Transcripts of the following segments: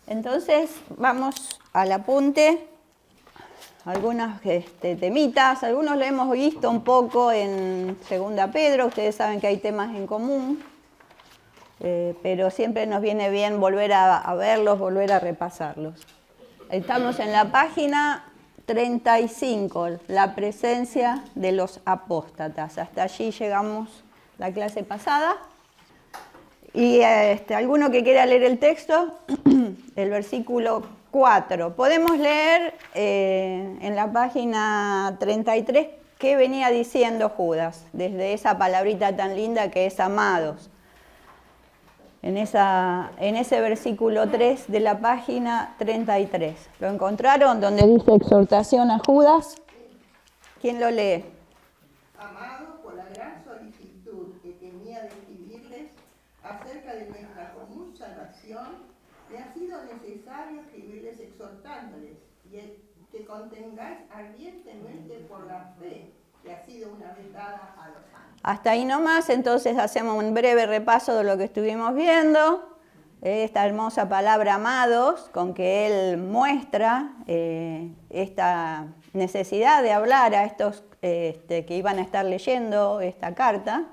Entonces vamos al apunte, algunas temitas, algunos lo hemos visto un poco en 2 Pedro, ustedes saben que hay temas en común, pero siempre nos viene bien volver a verlos, volver a repasarlos. Estamos en la página 35, la presencia de los apóstatas. Hasta allí llegamos la clase pasada. Y alguno que quiera leer el texto, el versículo 4. Podemos leer en la página 33 qué venía diciendo Judas, desde esa palabrita tan linda que es amados. En ese versículo 3 de la página 33. ¿Lo encontraron? Donde dice exhortación a Judas. ¿Quién lo lee? Amado, por la gran solicitud que tenía de escribirles acerca de nuestra común salvación, me ha sido necesario escribirles exhortándoles y que contengáis ardientemente por la fe que ha sido una vez dada a los santos. Hasta ahí nomás, entonces hacemos un breve repaso de lo que estuvimos viendo. Esta hermosa palabra amados, con que él muestra esta necesidad de hablar a estos que iban a estar leyendo esta carta,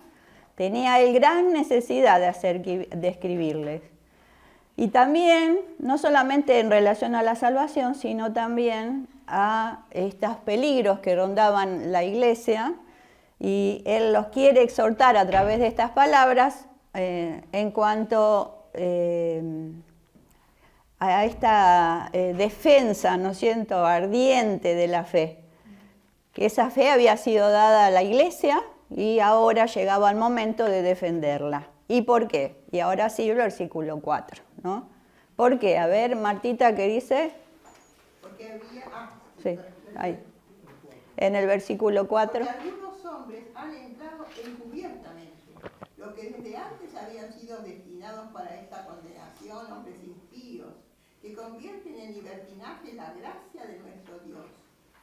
tenía él gran necesidad de escribirles. Y también, no solamente en relación a la salvación, sino también a estos peligros que rondaban la iglesia, y él los quiere exhortar a través de estas palabras en cuanto a esta defensa, ¿no es cierto?, ardiente de la fe. Que esa fe había sido dada a la iglesia y ahora llegaba el momento de defenderla. ¿Y por qué? Y ahora sí el versículo 4, ¿no? ¿Por qué? A ver, Martita, ¿qué dice? Porque había... Sí, ahí. En el versículo 4. Porque algunos hombres han entrado encubiertamente, lo que desde antes habían sido destinados para esta condenación, hombres impíos, que convierten en libertinaje la gracia de nuestro Dios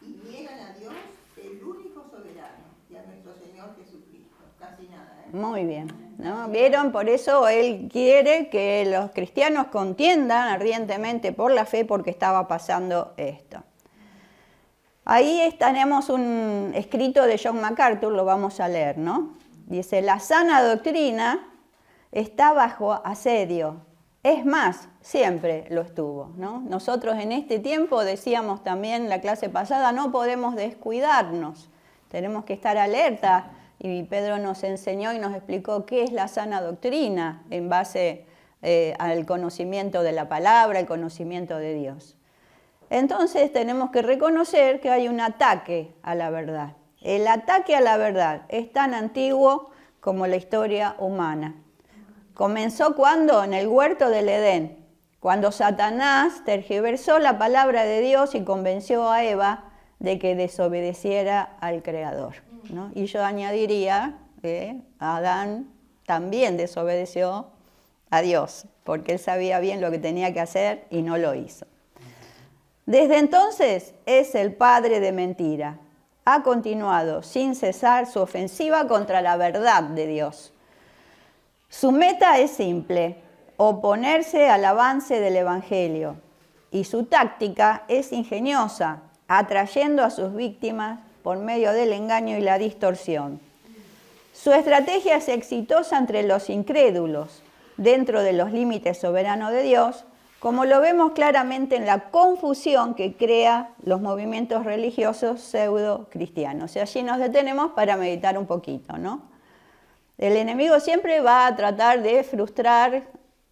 y niegan a Dios, el único soberano, y a nuestro Señor Jesucristo. Casi nada, ¿eh? Muy bien, ¿no? ¿Vieron? Por eso él quiere que los cristianos contiendan ardientemente por la fe, porque estaba pasando esto. Ahí tenemos un escrito de John MacArthur, lo vamos a leer, ¿no? Dice, la sana doctrina está bajo asedio. Es más, siempre lo estuvo, ¿no? Nosotros en este tiempo, decíamos también en la clase pasada, no podemos descuidarnos. Tenemos que estar alerta. Y Pedro nos enseñó y nos explicó qué es la sana doctrina en base al conocimiento de la palabra, el conocimiento de Dios. Entonces tenemos que reconocer que hay un ataque a la verdad. El ataque a la verdad es tan antiguo como la historia humana. Comenzó cuando en el huerto del Edén, cuando Satanás tergiversó la palabra de Dios y convenció a Eva de que desobedeciera al Creador, ¿no? Y yo añadiría que Adán también desobedeció a Dios, porque él sabía bien lo que tenía que hacer y no lo hizo. Desde entonces es el padre de mentira. Ha continuado sin cesar su ofensiva contra la verdad de Dios. Su meta es simple, oponerse al avance del Evangelio, y su táctica es ingeniosa, atrayendo a sus víctimas por medio del engaño y la distorsión. Su estrategia es exitosa entre los incrédulos, dentro de los límites soberanos de Dios, como lo vemos claramente en la confusión que crea los movimientos religiosos pseudo-cristianos. Y allí nos detenemos para meditar un poquito, ¿no? El enemigo siempre va a tratar de frustrar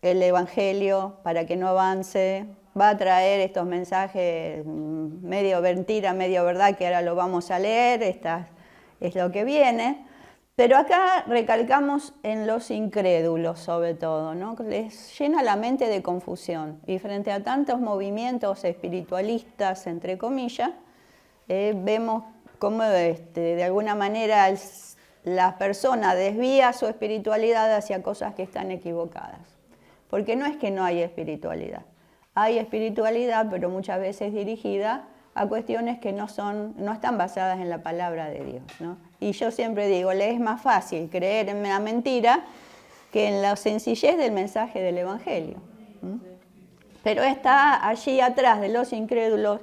el Evangelio para que no avance, va a traer estos mensajes medio mentira, medio verdad, que ahora lo vamos a leer, esta es lo que viene. Pero acá recalcamos en los incrédulos sobre todo, ¿no? Les llena la mente de confusión. Y frente a tantos movimientos espiritualistas, entre comillas, vemos cómo de alguna manera la persona desvía su espiritualidad hacia cosas que están equivocadas. Porque no es que no haya espiritualidad. Hay espiritualidad, pero muchas veces dirigida a cuestiones que no están basadas en la palabra de Dios, ¿no? Y yo siempre digo, le es más fácil creer en la mentira que en la sencillez del mensaje del Evangelio. Pero está allí atrás de los incrédulos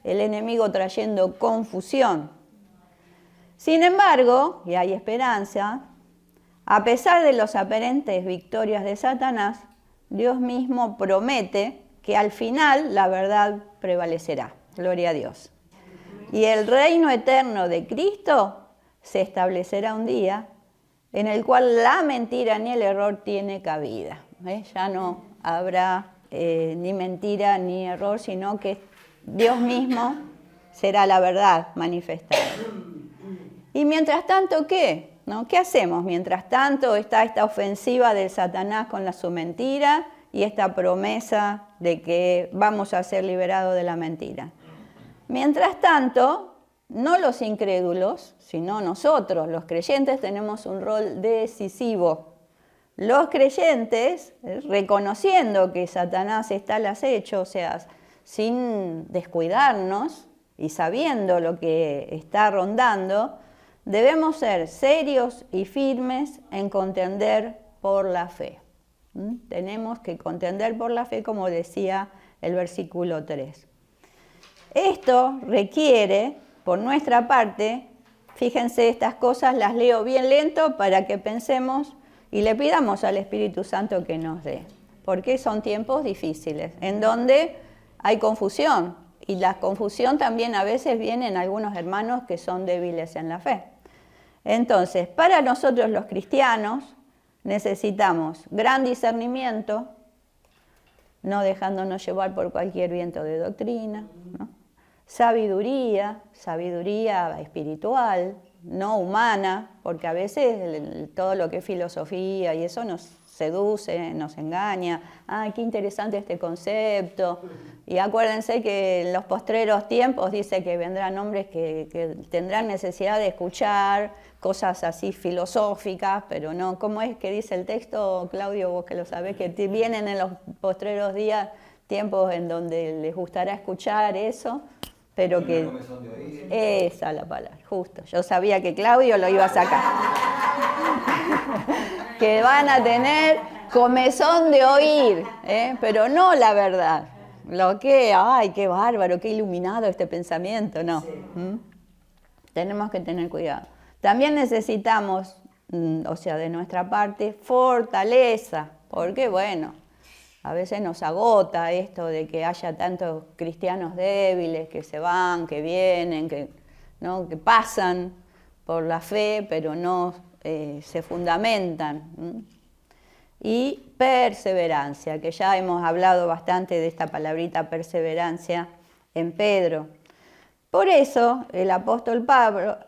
el enemigo trayendo confusión. Sin embargo, y hay esperanza, a pesar de las aparentes victorias de Satanás, Dios mismo promete que al final la verdad prevalecerá. Gloria a Dios. Y el reino eterno de Cristo se establecerá un día en el cual la mentira ni el error tiene cabida. Ya no habrá ni mentira ni error, sino que Dios mismo será la verdad manifestada. Y mientras tanto, ¿qué? ¿No? ¿Qué hacemos? Mientras tanto está esta ofensiva del Satanás con su mentira y esta promesa de que vamos a ser liberados de la mentira. Mientras tanto, no los incrédulos, sino nosotros, los creyentes, tenemos un rol decisivo. Los creyentes, reconociendo que Satanás está al acecho, o sea, sin descuidarnos y sabiendo lo que está rondando, debemos ser serios y firmes en contender por la fe. Tenemos que contender por la fe, como decía el versículo 3. Esto requiere, por nuestra parte, fíjense, estas cosas las leo bien lento para que pensemos y le pidamos al Espíritu Santo que nos dé, porque son tiempos difíciles, en donde hay confusión, y la confusión también a veces viene en algunos hermanos que son débiles en la fe. Entonces, para nosotros los cristianos necesitamos gran discernimiento, no dejándonos llevar por cualquier viento de doctrina, ¿no? Sabiduría espiritual, no humana, porque a veces todo lo que es filosofía y eso nos seduce, nos engaña. Qué interesante este concepto. Y acuérdense que en los postreros tiempos dice que vendrán hombres que tendrán necesidad de escuchar cosas así filosóficas, pero no. ¿Cómo es que dice el texto, Claudio, vos que lo sabés, que vienen en los postreros días tiempos en donde les gustará escuchar eso? Pero que esa es la palabra, justo. Yo sabía que Claudio lo iba a sacar. Que van a tener comezón de oír, pero no la verdad. Lo que, ay, qué bárbaro, qué iluminado este pensamiento, no. Tenemos que tener cuidado. También necesitamos, o sea, de nuestra parte, fortaleza, porque bueno, a veces nos agota esto de que haya tantos cristianos débiles que se van, que vienen, que pasan por la fe, pero no se fundamentan. Y perseverancia, que ya hemos hablado bastante de esta palabrita perseverancia en Pedro. Por eso el apóstol Pablo,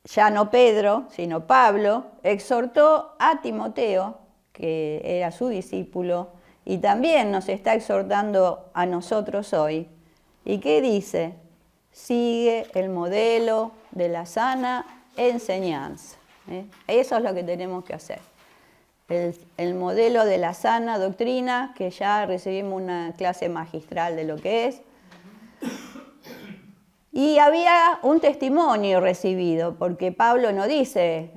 ya no Pedro, sino Pablo, exhortó a Timoteo, que era su discípulo, y también nos está exhortando a nosotros hoy. ¿Y qué dice? Sigue el modelo de la sana enseñanza. Eso es lo que tenemos que hacer. El modelo de la sana doctrina, que ya recibimos una clase magistral de lo que es. Y había un testimonio recibido, porque Pablo no dice,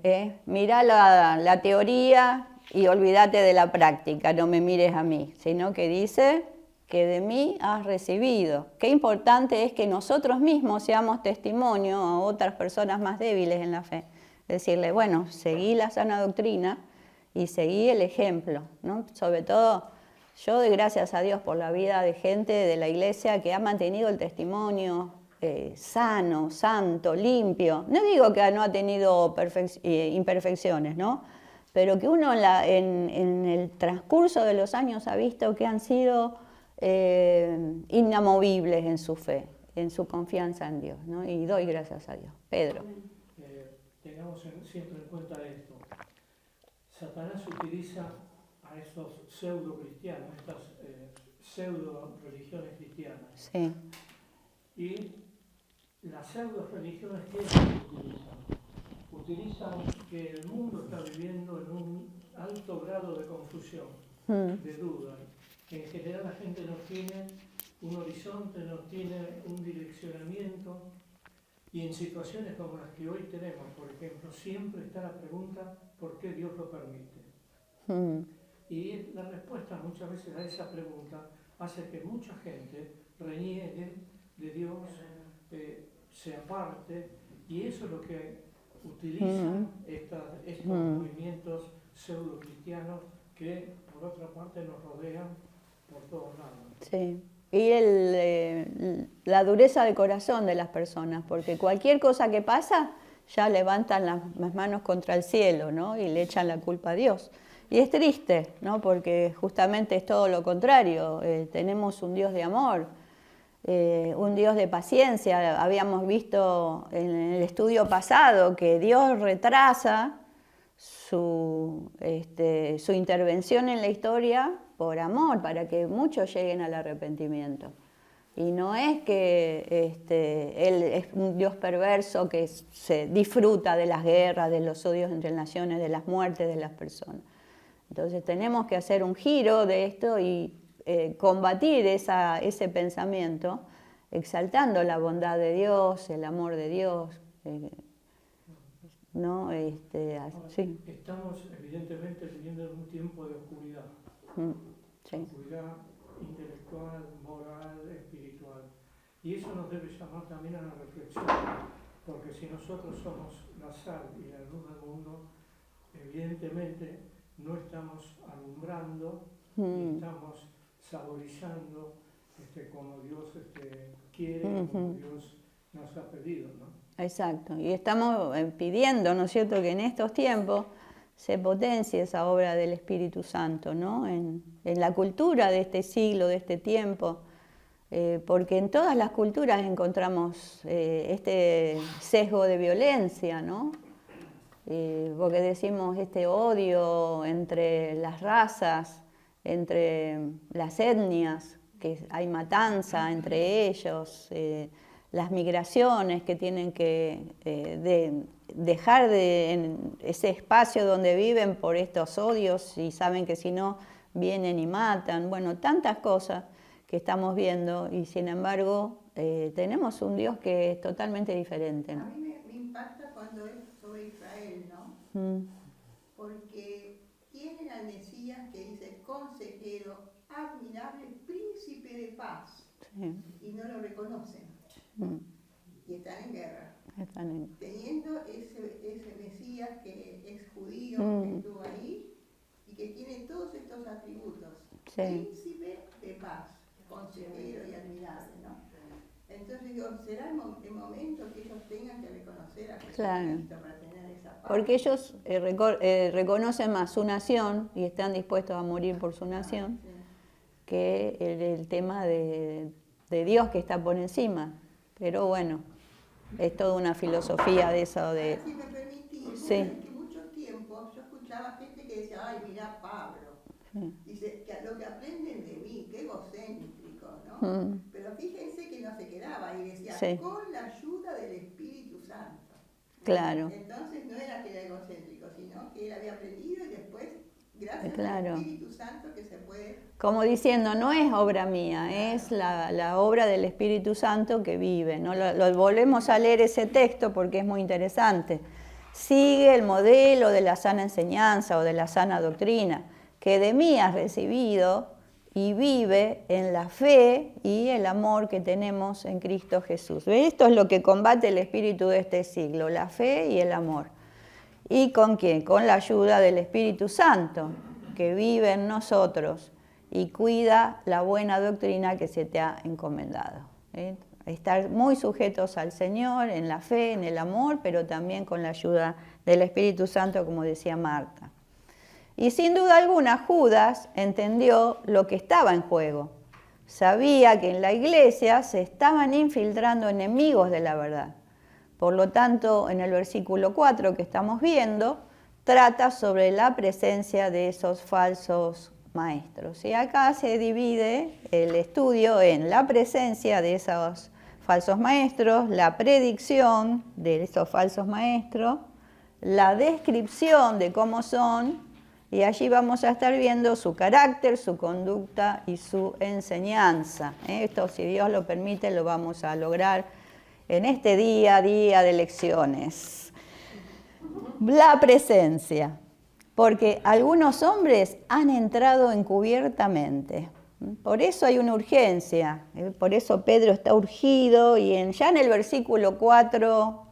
mirá la teoría y olvídate de la práctica, no me mires a mí, sino que dice que de mí has recibido. Qué importante es que nosotros mismos seamos testimonio a otras personas más débiles en la fe. Decirle, bueno, seguí la sana doctrina y seguí el ejemplo, ¿no? Sobre todo, yo doy gracias a Dios por la vida de gente de la iglesia que ha mantenido el testimonio sano, santo, limpio. No digo que no ha tenido imperfecciones, ¿no? Pero que uno en el transcurso de los años ha visto que han sido inamovibles en su fe, en su confianza en Dios, ¿no? Y doy gracias a Dios. Pedro. Tengamos siempre en cuenta esto. Satanás utiliza a estos pseudo cristianos, estas pseudo religiones cristianas. Sí. Y las pseudo religiones que utilizan que el mundo está viviendo en un alto grado de confusión, de duda. En general la gente no tiene un horizonte, no tiene un direccionamiento, y en situaciones como las que hoy tenemos, por ejemplo, siempre está la pregunta ¿por qué Dios lo permite? Y la respuesta muchas veces a esa pregunta hace que mucha gente reniegue de Dios, se aparte, y eso es lo que utilizan estos movimientos pseudo-cristianos que por otra parte nos rodean por todos lados. Sí. Y la dureza de corazón de las personas, porque cualquier cosa que pasa ya levantan las manos contra el cielo, ¿no? Y le echan la culpa a Dios. Y es triste, ¿no? Porque justamente es todo lo contrario. Tenemos un Dios de amor, un Dios de paciencia. Habíamos visto en el estudio pasado que Dios retrasa su intervención en la historia por amor, para que muchos lleguen al arrepentimiento. Y no es que Él es un Dios perverso que se disfruta de las guerras, de los odios entre naciones, de las muertes de las personas. Entonces tenemos que hacer un giro de esto y combatir ese pensamiento, exaltando la bondad de Dios, el amor de Dios. ¿No? Sí. Estamos evidentemente viviendo en un tiempo de oscuridad. Sí. Oscuridad intelectual, moral, espiritual. Y eso nos debe llamar también a la reflexión, porque si nosotros somos la sal y la luz del mundo, evidentemente no estamos alumbrando, ni estamos saborizando como Dios quiere, como Dios nos ha pedido, ¿no? Exacto, y estamos pidiendo, ¿no es cierto?, que en estos tiempos se potencie esa obra del Espíritu Santo, ¿no? En la cultura de este siglo, de este tiempo, porque en todas las culturas encontramos este sesgo de violencia, ¿no? Porque decimos este odio entre las razas, entre las etnias, que hay matanza entre ellos, las migraciones que tienen que dejar en ese espacio donde viven por estos odios y saben que si no vienen y matan. Bueno, tantas cosas que estamos viendo y sin embargo tenemos un Dios que es totalmente diferente, ¿no? A mí me impacta cuando es sobre Israel, ¿no? Porque tienen al Mesías que dice consejero, admirable, príncipe de paz, y no lo reconocen. Y están en guerra. Teniendo ese Mesías que es judío, que estuvo ahí, y que tiene todos estos atributos. Sí. Príncipe de paz, consejero y admirable, ¿no? Entonces digo, ¿será el momento que ellos tengan que reconocer a Jesucristo para tener esa paz? Porque ellos reconocen más su nación y están dispuestos a morir por su nación, que el tema de Dios que está por encima. Pero bueno, es toda una filosofía de eso de... Si me permitís, sí. En muchos tiempos yo escuchaba gente que decía, ay, mirá Pablo, dice, que lo que aprenden de mí, qué egocéntrico, ¿no? Pero fíjense que no se quedaba ahí, decía, con la ayuda del Espíritu Santo. Claro. Entonces no era que era egocéntrico, sino que él había aprendido y después, gracias al Espíritu Santo, que se puede... Como diciendo, no es obra mía, es la obra del Espíritu Santo que vive, ¿no? Lo volvemos a leer ese texto porque es muy interesante. Sigue el modelo de la sana enseñanza o de la sana doctrina, que de mí has recibido y vive en la fe y el amor que tenemos en Cristo Jesús. Esto es lo que combate el espíritu de este siglo, la fe y el amor. ¿Y con quién? Con la ayuda del Espíritu Santo, que vive en nosotros y cuida la buena doctrina que se te ha encomendado. Estar muy sujetos al Señor en la fe, en el amor, pero también con la ayuda del Espíritu Santo, como decía Marta. Y sin duda alguna Judas entendió lo que estaba en juego. Sabía que en la iglesia se estaban infiltrando enemigos de la verdad. Por lo tanto, en el versículo 4 que estamos viendo, trata sobre la presencia de esos falsos maestros. Y acá se divide el estudio en la presencia de esos falsos maestros, la predicción de esos falsos maestros, la descripción de cómo son, y allí vamos a estar viendo su carácter, su conducta y su enseñanza. Esto, si Dios lo permite, lo vamos a lograr en este día de lecciones. La presencia. Porque algunos hombres han entrado encubiertamente, Por eso hay una urgencia, por eso Pedro está urgido y ya en el versículo 4,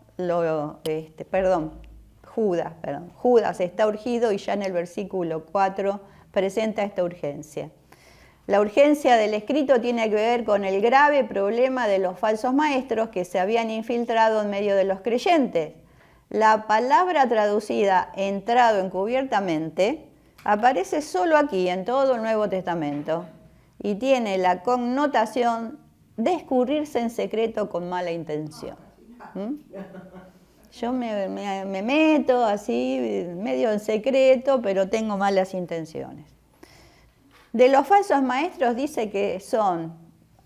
Judas está urgido y ya en el versículo 4 presenta esta urgencia. La urgencia del escrito tiene que ver con el grave problema de los falsos maestros que se habían infiltrado en medio de los creyentes. La palabra traducida entrado encubiertamente aparece solo aquí en todo el Nuevo Testamento y tiene la connotación de escurrirse en secreto con mala intención. Yo me meto así, medio en secreto, pero tengo malas intenciones. De los falsos maestros dice que son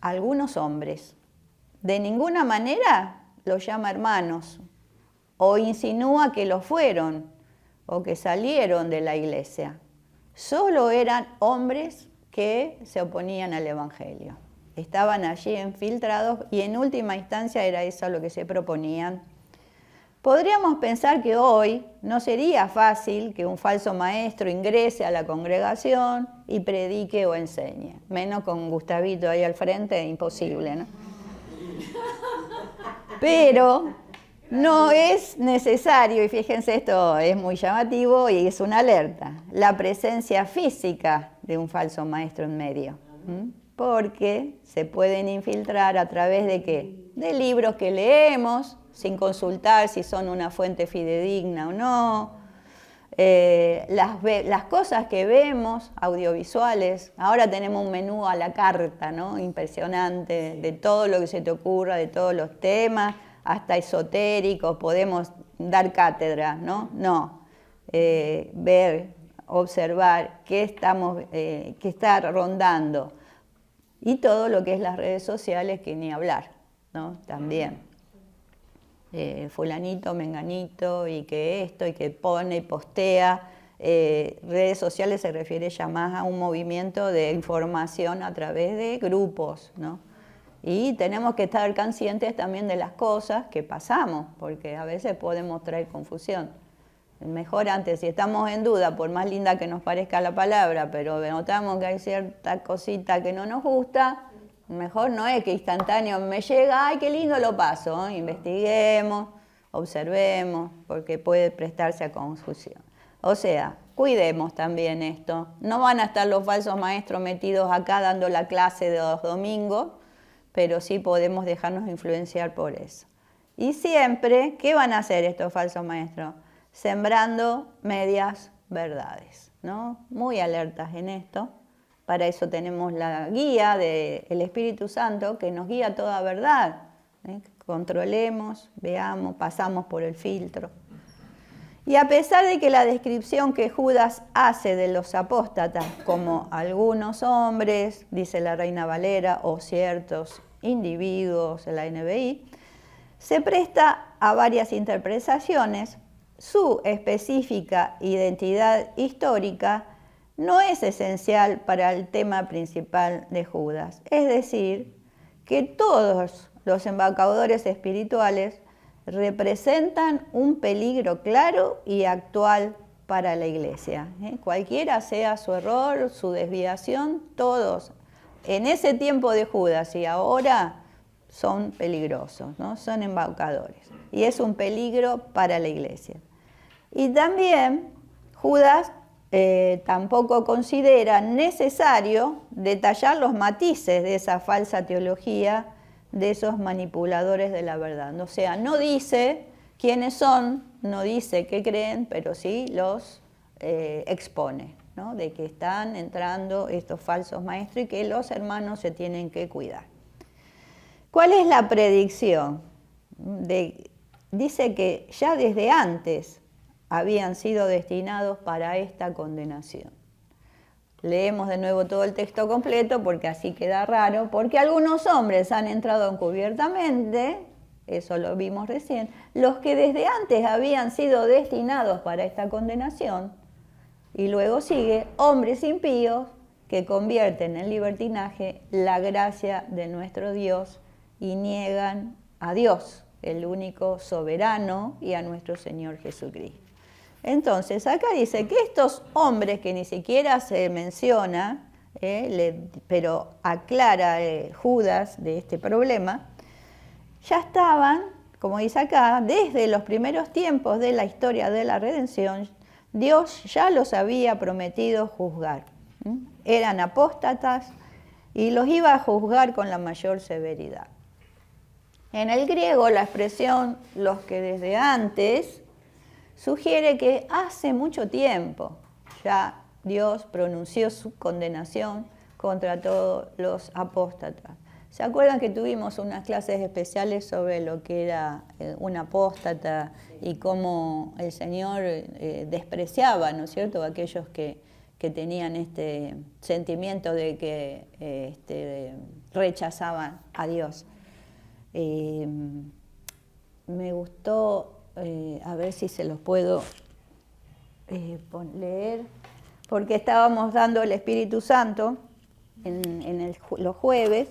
algunos hombres. De ninguna manera los llama hermanos, o insinúa que lo fueron, o que salieron de la iglesia. Solo eran hombres que se oponían al Evangelio. Estaban allí infiltrados y en última instancia era eso lo que se proponían. Podríamos pensar que hoy no sería fácil que un falso maestro ingrese a la congregación y predique o enseñe. Menos con Gustavito ahí al frente, imposible, ¿no? Pero no es necesario, y fíjense, esto es muy llamativo y es una alerta, la presencia física de un falso maestro en medio. Porque se pueden infiltrar a través de ¿qué? De libros que leemos, sin consultar si son una fuente fidedigna o no, las cosas que vemos, audiovisuales. Ahora tenemos un menú a la carta, ¿no? Impresionante, de todo lo que se te ocurra, de todos los temas, hasta esotéricos, podemos dar cátedra, ¿no? No, ver, observar qué está rondando. Y todo lo que es las redes sociales, que ni hablar, ¿no? También. Fulanito, menganito, y que esto, y que pone y postea. Redes sociales se refiere ya más a un movimiento de información a través de grupos, ¿no? Y tenemos que estar conscientes también de las cosas que pasamos, porque a veces podemos traer confusión. Mejor antes, si estamos en duda, por más linda que nos parezca la palabra, pero notamos que hay cierta cosita que no nos gusta, mejor no es que instantáneo me llega, ¡ay, qué lindo lo paso! Investiguemos, observemos, porque puede prestarse a confusión. O sea, cuidemos también esto. No van a estar los falsos maestros metidos acá dando la clase de los domingos, pero sí podemos dejarnos influenciar por eso. Y siempre, ¿qué van a hacer estos falsos maestros? Sembrando medias verdades, ¿no? Muy alertas en esto. Para eso tenemos la guía del Espíritu Santo que nos guía toda verdad. Controlemos, veamos, pasamos por el filtro. Y a pesar de que la descripción que Judas hace de los apóstatas como algunos hombres, dice la Reina Valera, o ciertos individuos, la NBI, se presta a varias interpretaciones, su específica identidad histórica no es esencial para el tema principal de Judas. Es decir, que todos los embaucadores espirituales representan un peligro claro y actual para la iglesia. Cualquiera sea su error, su desviación, todos en ese tiempo de Judas y ahora son peligrosos, ¿no? Son embaucadores. Y es un peligro para la iglesia. Y también Judas tampoco considera necesario detallar los matices de esa falsa teología de esos manipuladores de la verdad. O sea, no dice quiénes son, no dice qué creen, pero sí los expone, ¿no? De que están entrando estos falsos maestros y que los hermanos se tienen que cuidar. ¿Cuál es la predicción? Dice que ya desde antes habían sido destinados para esta condenación. Leemos de nuevo todo el texto completo porque así queda raro, porque algunos hombres han entrado encubiertamente, eso lo vimos recién, los que desde antes habían sido destinados para esta condenación, y luego sigue, hombres impíos que convierten en libertinaje la gracia de nuestro Dios y niegan a Dios, el único soberano, y a nuestro Señor Jesucristo. Entonces, acá dice que estos hombres que ni siquiera se menciona, pero aclara Judas de este problema, ya estaban, como dice acá, desde los primeros tiempos de la historia de la redención, Dios ya los había prometido juzgar. Eran apóstatas y los iba a juzgar con la mayor severidad. En el griego la expresión los que desde antes sugiere que hace mucho tiempo ya Dios pronunció su condenación contra todos los apóstatas. ¿Se acuerdan que tuvimos unas clases especiales sobre lo que era un apóstata y cómo el Señor despreciaba, ¿no es cierto?, a aquellos que tenían este sentimiento de que rechazaban a Dios. Me gustó, a ver si se los puedo leer, porque estábamos dando el Espíritu Santo los jueves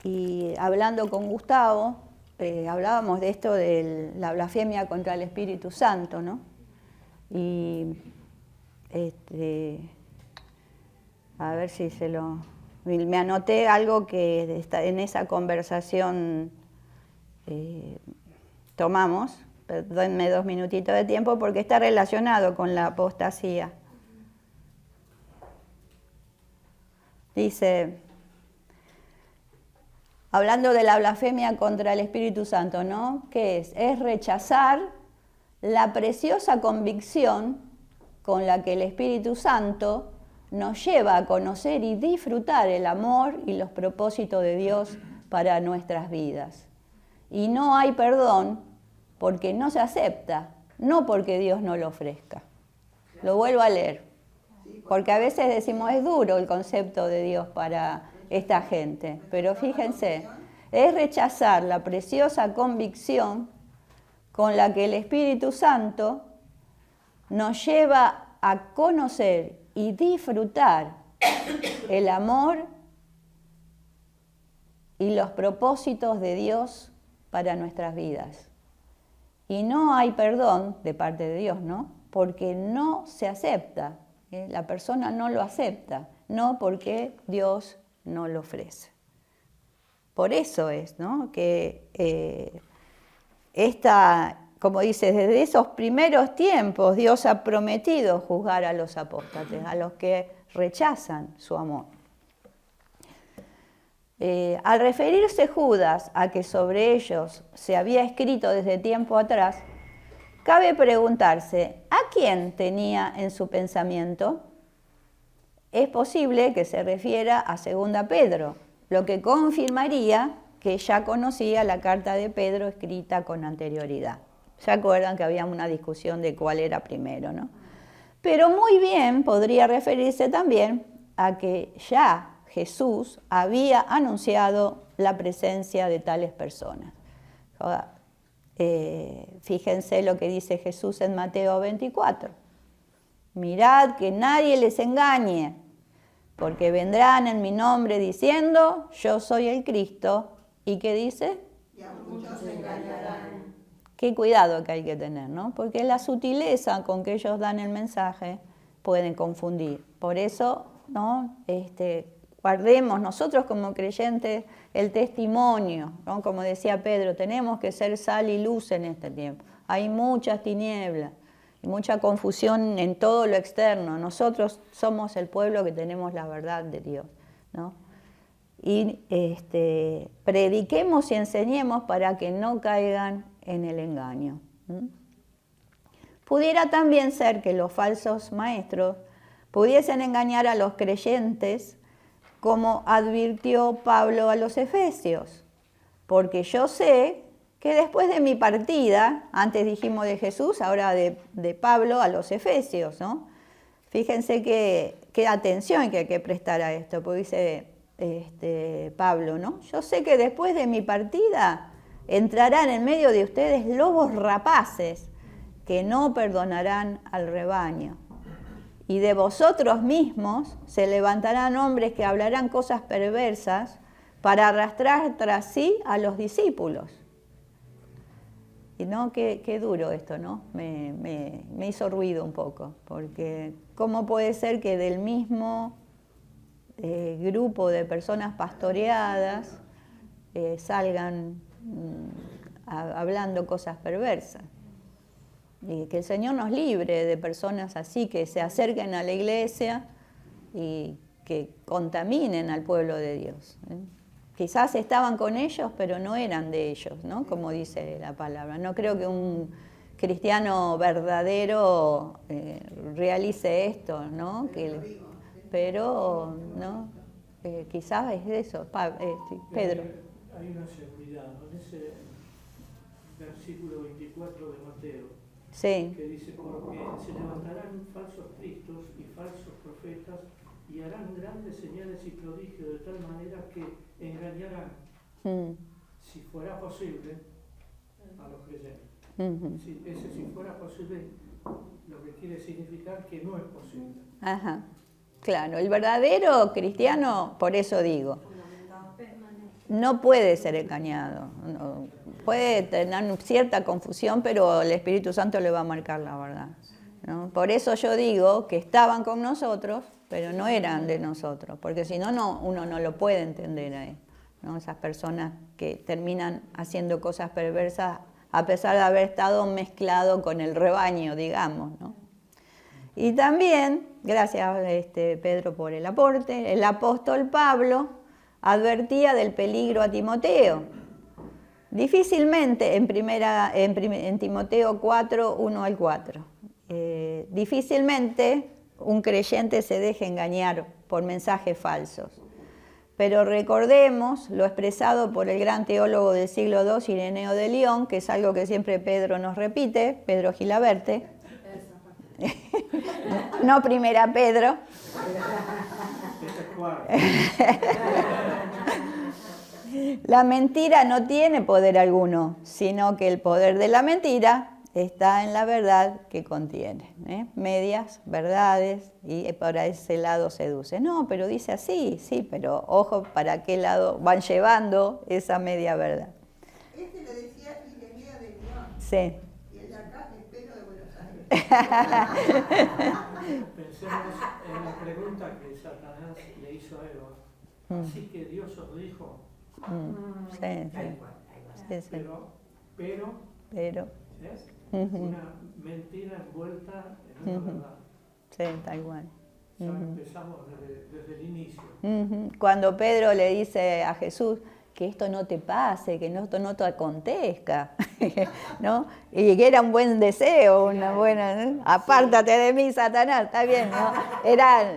y hablando con Gustavo, hablábamos de esto de la blasfemia contra el Espíritu Santo, ¿no? Y a ver si me anoté algo que en esa conversación tomamos. Denme 2 minutitos de tiempo porque está relacionado con la apostasía. Dice, hablando de la blasfemia contra el Espíritu Santo, ¿no? ¿Qué es? Es rechazar la preciosa convicción con la que el Espíritu Santo nos lleva a conocer y disfrutar el amor y los propósitos de Dios para nuestras vidas. Y no hay perdón porque no se acepta, no porque Dios no lo ofrezca. Lo vuelvo a leer, porque a veces decimos es duro el concepto de Dios para esta gente, pero fíjense, es rechazar la preciosa convicción con la que el Espíritu Santo nos lleva a conocer y disfrutar el amor y los propósitos de Dios para nuestras vidas. Y no hay perdón de parte de Dios, ¿no? Porque no se acepta, la persona no lo acepta, no porque Dios no lo ofrece. Por eso es, ¿no?, que como dice, desde esos primeros tiempos Dios ha prometido juzgar a los apóstatas, a los que rechazan su amor. Al referirse Judas a que sobre ellos se había escrito desde tiempo atrás, cabe preguntarse, ¿a quién tenía en su pensamiento? Es posible que se refiera a 2 Pedro, lo que confirmaría que ya conocía la carta de Pedro escrita con anterioridad. ¿Se acuerdan que había una discusión de cuál era primero, ¿no? Pero muy bien podría referirse también a que ya Jesús había anunciado la presencia de tales personas. Fíjense lo que dice Jesús en Mateo 24. Mirad que nadie les engañe, porque vendrán en mi nombre diciendo, yo soy el Cristo. ¿Y qué dice? Y a muchos se engañarán. Qué cuidado que hay que tener, ¿no? Porque la sutileza con que ellos dan el mensaje pueden confundir. Por eso, ¿no?, guardemos nosotros como creyentes el testimonio, ¿no? Como decía Pedro, tenemos que ser sal y luz en este tiempo. Hay muchas tinieblas y mucha confusión en todo lo externo. Nosotros somos el pueblo que tenemos la verdad de Dios, ¿no? Y prediquemos y enseñemos para que no caigan en el engaño. Pudiera también ser que los falsos maestros pudiesen engañar a los creyentes, como advirtió Pablo a los Efesios, porque yo sé que después de mi partida, antes dijimos de Jesús, ahora de Pablo a los Efesios, ¿no? Fíjense qué atención que hay que prestar a esto, porque dice Pablo, ¿no? Yo sé que después de mi partida entrarán en medio de ustedes lobos rapaces que no perdonarán al rebaño. Y de vosotros mismos se levantarán hombres que hablarán cosas perversas para arrastrar tras sí a los discípulos. Y no, qué duro esto, ¿no? Me hizo ruido un poco, porque ¿cómo puede ser que del mismo grupo de personas pastoreadas salgan hablando cosas perversas. Y que el Señor nos libre de personas así que se acerquen a la iglesia y que contaminen al pueblo de Dios. Quizás estaban con ellos, pero no eran de ellos, ¿no? Como dice la palabra. No creo que un cristiano verdadero realice esto, ¿no? Pero ¿no? Quizás es eso, Pedro. Hay una seguridad, ¿no? En ese versículo 24 de Mateo, Sí. que dice, porque se levantarán falsos cristos y falsos profetas y harán grandes señales y prodigios de tal manera que engañarán, si fuera posible, a los creyentes. Si fuera posible, lo que quiere significar que no es posible. Ajá. Claro, el verdadero cristiano, por eso digo, no puede ser engañado. No, puede tener cierta confusión, pero el Espíritu Santo le va a marcar la verdad, ¿no? Por eso yo digo que estaban con nosotros, pero no eran de nosotros, porque si no, uno no lo puede entender ahí, ¿no? Esas personas que terminan haciendo cosas perversas a pesar de haber estado mezclado con el rebaño, digamos, ¿no? Y también, gracias Pedro por el aporte, el apóstol Pablo advertía del peligro a Timoteo. Difícilmente, en Timoteo 4, 1 al 4, difícilmente un creyente se deje engañar por mensajes falsos. Pero recordemos lo expresado por el gran teólogo del siglo II, Ireneo de León, que es algo que siempre Pedro nos repite, Pedro Gilaberte. No primera Pedro. La mentira no tiene poder alguno, sino que el poder de la mentira está en la verdad que contiene, medias verdades, y por ese lado seduce. No, pero dice así, sí, pero ojo para qué lado van llevando esa media verdad. Este lo decía Ireneo de León. Sí. Y el de acá es Pedro de Buenos Aires. Pensemos en la pregunta que Satanás le hizo a Eva. Así que Dios os dijo. Sí. Pero. ¿Es? Una mentira envuelta en una verdad. Sí, tal cual. Ya empezamos desde el inicio. Cuando Pedro le dice a Jesús que esto no te pase, que esto no te acontezca, ¿no? Y que era un buen deseo, una buena, ¿no? Apártate de mí, Satanás, está bien, ¿no?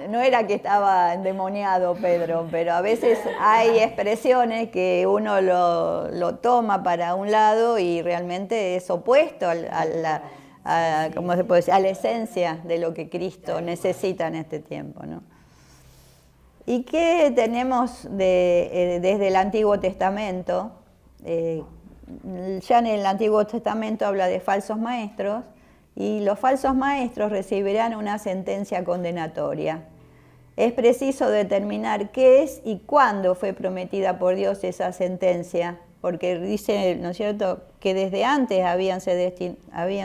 No era que estaba endemoniado Pedro, pero a veces hay expresiones que uno lo toma para un lado y realmente es opuesto ¿cómo se puede decir? A la esencia de lo que Cristo necesita en este tiempo, ¿no? ¿Y qué tenemos desde el Antiguo Testamento? Ya en el Antiguo Testamento habla de falsos maestros, y los falsos maestros recibirán una sentencia condenatoria. Es preciso determinar qué es y cuándo fue prometida por Dios esa sentencia, porque dice, ¿no es cierto?, que desde antes habían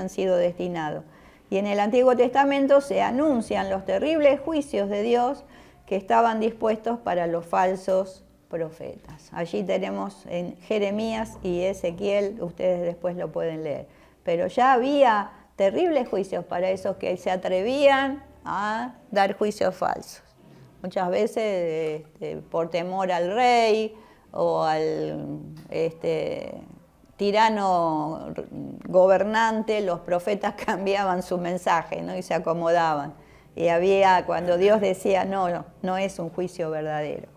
sido destinados. Y en el Antiguo Testamento se anuncian los terribles juicios de Dios que estaban dispuestos para los falsos profetas. Allí tenemos en Jeremías y Ezequiel, ustedes después lo pueden leer. Pero ya había terribles juicios para esos que se atrevían a dar juicios falsos. Muchas veces por temor al rey o al tirano gobernante, los profetas cambiaban su mensaje, ¿no? Y se acomodaban. Y cuando Dios decía, no es un juicio verdadero.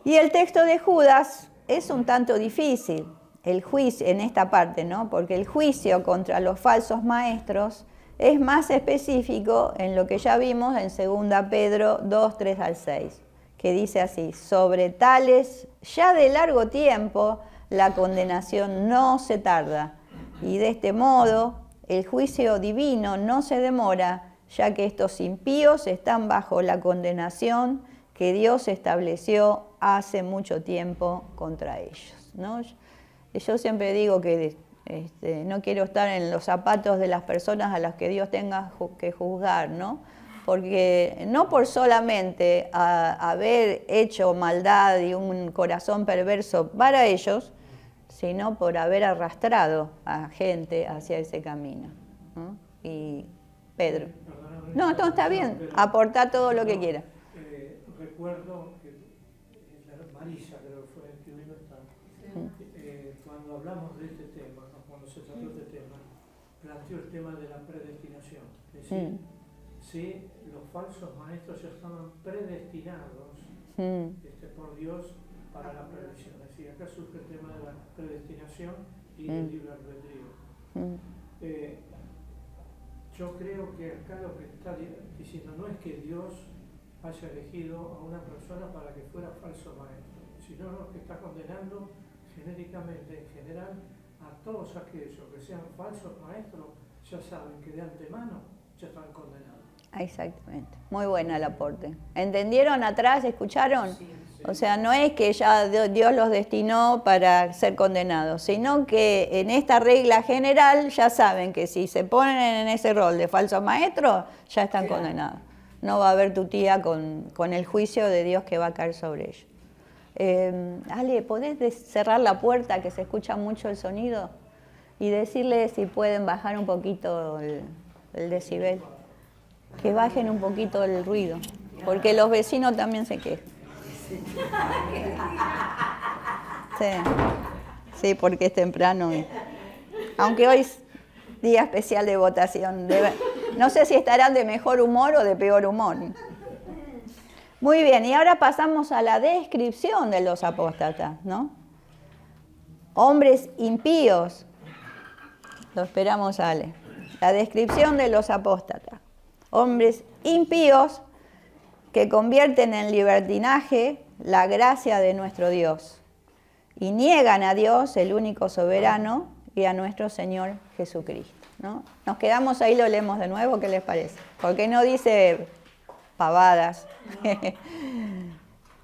Y el texto de Judas es un tanto difícil, el juicio en esta parte, ¿no? Porque el juicio contra los falsos maestros es más específico en lo que ya vimos en 2 Pedro 2, 3 al 6, que dice así: sobre tales, ya de largo tiempo, la condenación no se tarda, y de este modo el juicio divino no se demora, ya que estos impíos están bajo la condenación que Dios estableció hace mucho tiempo contra ellos, ¿no? Yo siempre digo que no quiero estar en los zapatos de las personas a las que Dios tenga que juzgar, ¿no? porque no por solamente haber hecho maldad y un corazón perverso para ellos, sino por haber arrastrado a gente hacia ese camino, ¿no? Y Pedro. No, está bien, aportá todo lo que quiera. Recuerdo que Marisa, creo que fue el que vino esta, cuando hablamos de este tema, cuando se trató de este tema, planteó el tema de la predestinación. Es decir, si los falsos maestros ya estaban predestinados por Dios para la predicción. Es decir, acá surge el tema de la predestinación y el libre albedrío. Yo creo que acá lo que está diciendo no es que Dios haya elegido a una persona para que fuera falso maestro, sino lo que está condenando genéricamente, en general, a todos aquellos que sean falsos maestros, ya saben que de antemano ya están condenados. Exactamente, muy buena el aporte. ¿Entendieron atrás? ¿Escucharon? Sí. O sea, no es que ya Dios los destinó para ser condenados, sino que en esta regla general ya saben que si se ponen en ese rol de falso maestro, ya están condenados. No va a haber tutía con el juicio de Dios que va a caer sobre ellos. Ale, ¿podés cerrar la puerta que se escucha mucho el sonido? Y decirle si pueden bajar un poquito el decibel. Que bajen un poquito el ruido, porque los vecinos también se quejan. Sí, porque es temprano. Aunque hoy es día especial de votación. No sé si estarán de mejor humor o de peor humor. Muy bien, y ahora pasamos a la descripción de los apóstatas, ¿no? Hombres impíos. Lo esperamos, Ale. La descripción de los apóstatas. Hombres impíos que convierten en libertinaje la gracia de nuestro Dios y niegan a Dios, el único soberano, y a nuestro Señor Jesucristo, ¿no? Nos quedamos ahí, lo leemos de nuevo, ¿qué les parece? Porque no dice pavadas.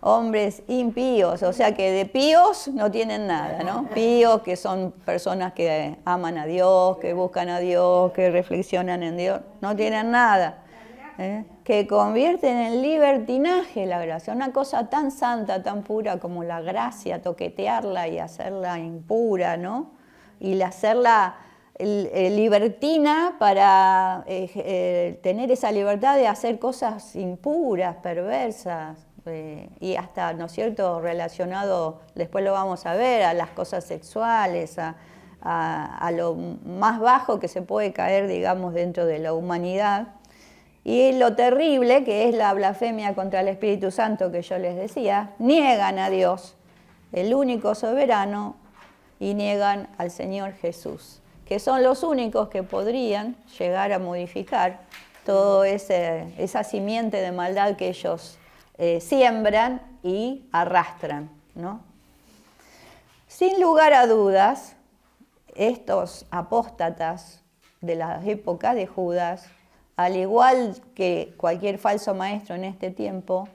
Hombres impíos, o sea que de píos no tienen nada, ¿no? Píos que son personas que aman a Dios, que buscan a Dios, que reflexionan en Dios, no tienen nada. Que convierten en libertinaje la gracia, una cosa tan santa, tan pura como la gracia, toquetearla y hacerla impura, ¿no? Y hacerla libertina para tener esa libertad de hacer cosas impuras, perversas, y hasta, ¿no es cierto?, relacionado, después lo vamos a ver, a las cosas sexuales, a lo más bajo que se puede caer, digamos, dentro de la humanidad. Y lo terrible que es la blasfemia contra el Espíritu Santo que yo les decía, niegan a Dios, el único soberano, y niegan al Señor Jesús, que son los únicos que podrían llegar a modificar toda esa simiente de maldad que ellos siembran y arrastran, ¿no? Sin lugar a dudas, estos apóstatas de la época de Judas, al igual que cualquier falso maestro en este tiempo,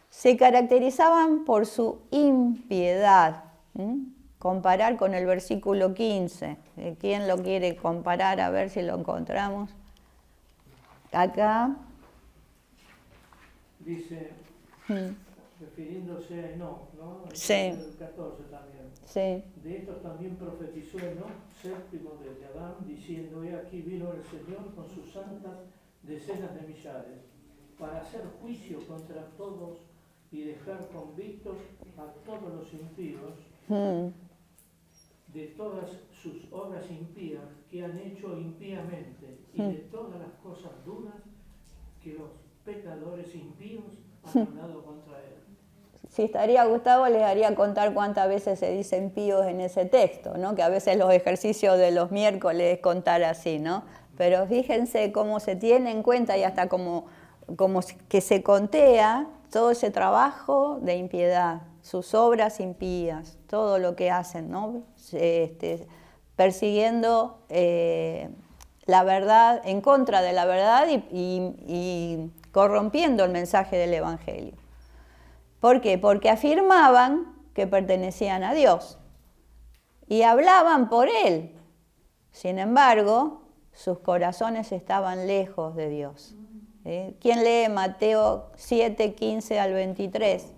se caracterizaban por su impiedad. Comparar con el versículo 15. ¿Quién lo quiere comparar? A ver si lo encontramos. Acá. Dice, refiriéndose a Enoc, ¿no? Sí. El 14 también. Sí. De estos también profetizó Enoc, séptimo de Adán, diciendo, he aquí vino el Señor con sus santas decenas de millares, para hacer juicio contra todos y dejar convictos a todos los impíos de todas sus obras impías que han hecho impíamente y de todas las cosas duras que los pecadores impíos han hablado contra él. Si estaría Gustavo, les haría contar cuántas veces se dicen píos en ese texto, ¿no? Que a veces los ejercicios de los miércoles es contar así, ¿no? Pero fíjense cómo se tiene en cuenta y hasta como que se contea todo ese trabajo de impiedad, sus obras impías, todo lo que hacen, ¿no? Persiguiendo la verdad, en contra de la verdad y corrompiendo el mensaje del Evangelio. ¿Por qué? Porque afirmaban que pertenecían a Dios y hablaban por Él. Sin embargo, sus corazones estaban lejos de Dios. ¿Quién lee Mateo 7, 15 al 23?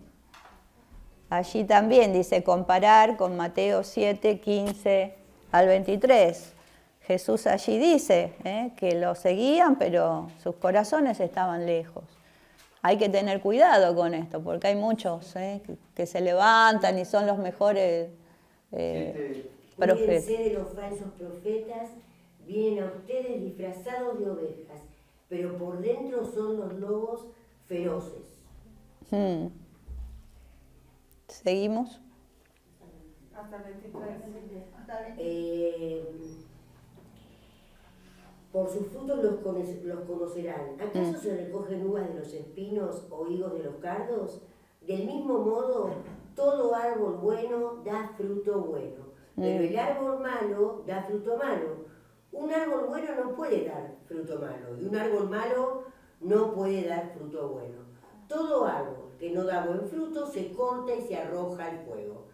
Allí también dice comparar con Mateo 7, 15 al 23. Jesús allí dice que lo seguían, pero sus corazones estaban lejos. Hay que tener cuidado con esto, porque hay muchos que se levantan y son los mejores profetas. Cuídense de los falsos profetas, vienen a ustedes disfrazados de ovejas, pero por dentro son los lobos feroces. ¿Seguimos? Hasta el 23. Por sus frutos los conocerán. ¿Acaso se recogen uvas de los espinos o higos de los cardos? Del mismo modo, todo árbol bueno da fruto bueno, pero el árbol malo da fruto malo. Un árbol bueno no puede dar fruto malo, y un árbol malo no puede dar fruto bueno. Todo árbol que no da buen fruto se corta y se arroja al fuego.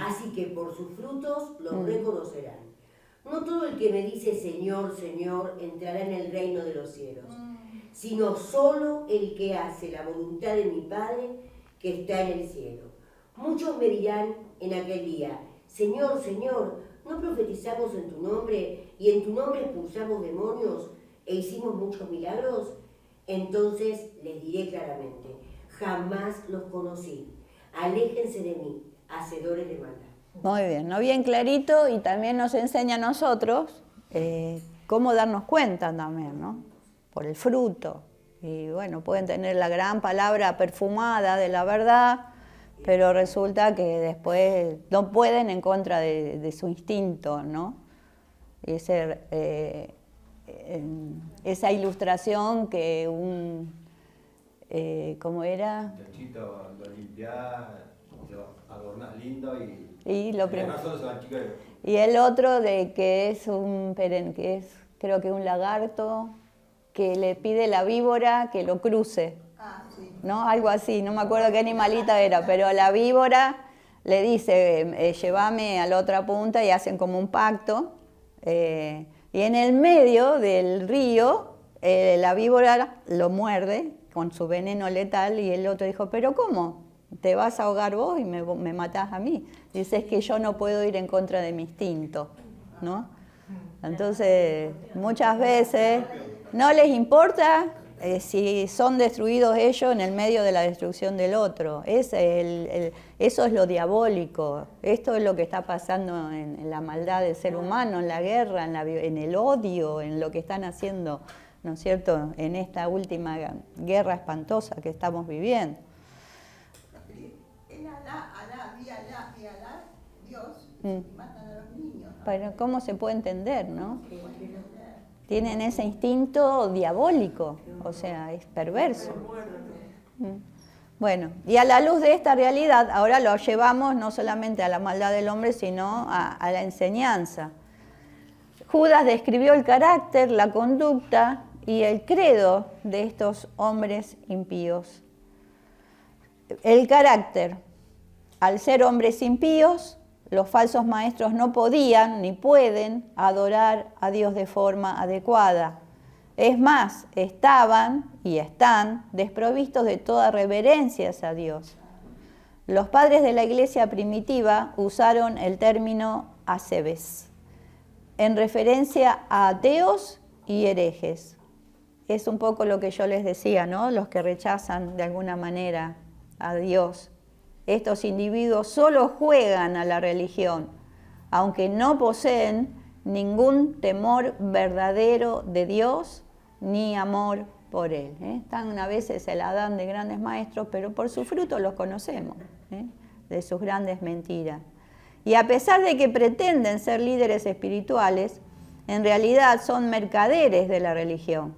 Así que por sus frutos los reconocerán. No todo el que me dice Señor, Señor, entrará en el reino de los cielos, sino solo el que hace la voluntad de mi Padre que está en el cielo. Muchos me dirán en aquel día, Señor, Señor, ¿no profetizamos en tu nombre y en tu nombre expulsamos demonios e hicimos muchos milagros? Entonces les diré claramente, jamás los conocí. Aléjense de mí, hacedores de maldad. Muy bien, ¿no? Bien clarito, y también nos enseña a nosotros cómo darnos cuenta también, ¿no? Por el fruto. Y bueno, pueden tener la gran palabra perfumada de la verdad, pero resulta que después no pueden en contra de su instinto, ¿no? Esa ilustración que ¿cómo era? Muchachito, lo limpiás, lo adornás lindo y y el otro de que es creo que un lagarto que le pide la víbora que lo cruce, ¿no? Algo así, no me acuerdo qué animalita era, pero la víbora le dice, llévame a la otra punta, y hacen como un pacto, y en el medio del río la víbora lo muerde con su veneno letal, y el otro dijo, ¿pero cómo? ¿Te vas a ahogar vos y me matás a mí? Dice, es que yo no puedo ir en contra de mi instinto, ¿no? Entonces, muchas veces no les importa si son destruidos ellos en el medio de la destrucción del otro. Eso es lo diabólico. Esto es lo que está pasando en la maldad del ser humano, en la guerra, en el odio, en lo que están haciendo, ¿no es cierto?, en esta última guerra espantosa que estamos viviendo. Dios, y matan a los niños. Pero ¿cómo se puede entender, no? Tienen ese instinto diabólico, o sea, es perverso. Bueno, y a la luz de esta realidad, ahora lo llevamos no solamente a la maldad del hombre, sino a la enseñanza. Judas describió el carácter, la conducta y el credo de estos hombres impíos. El carácter, al ser hombres impíos, los falsos maestros no podían ni pueden adorar a Dios de forma adecuada. Es más, estaban y están desprovistos de toda reverencia hacia Dios. Los padres de la iglesia primitiva usaron el término acebes, en referencia a ateos y herejes. Es un poco lo que yo les decía, ¿no? Los que rechazan de alguna manera a Dios. Estos individuos solo juegan a la religión, aunque no poseen ningún temor verdadero de Dios ni amor por Él. A veces se la dan de grandes maestros, pero por su fruto los conocemos, de sus grandes mentiras. Y a pesar de que pretenden ser líderes espirituales, en realidad son mercaderes de la religión,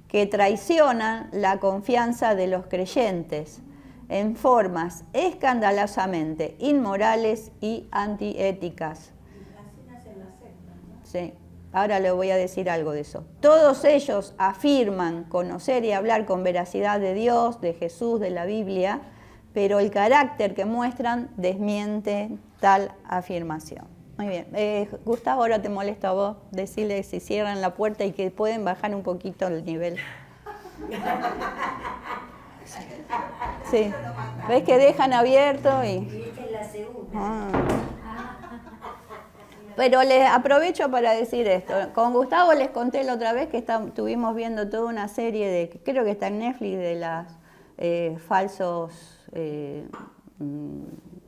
que traicionan la confianza de los creyentes en formas escandalosamente inmorales y antiéticas. Sí, ahora le voy a decir algo de eso. Todos ellos afirman conocer y hablar con veracidad de Dios, de Jesús, de la Biblia, pero el carácter que muestran desmiente tal afirmación. Muy bien. Gustavo, ahora te molesto a vos decirle si cierran la puerta y que pueden bajar un poquito el nivel. Sí. ¿Ves que dejan abierto? Y esta es la segunda. Ah. Pero les aprovecho para decir esto. Con Gustavo les conté la otra vez que estuvimos viendo toda una serie de, creo que está en Netflix, de las falsos,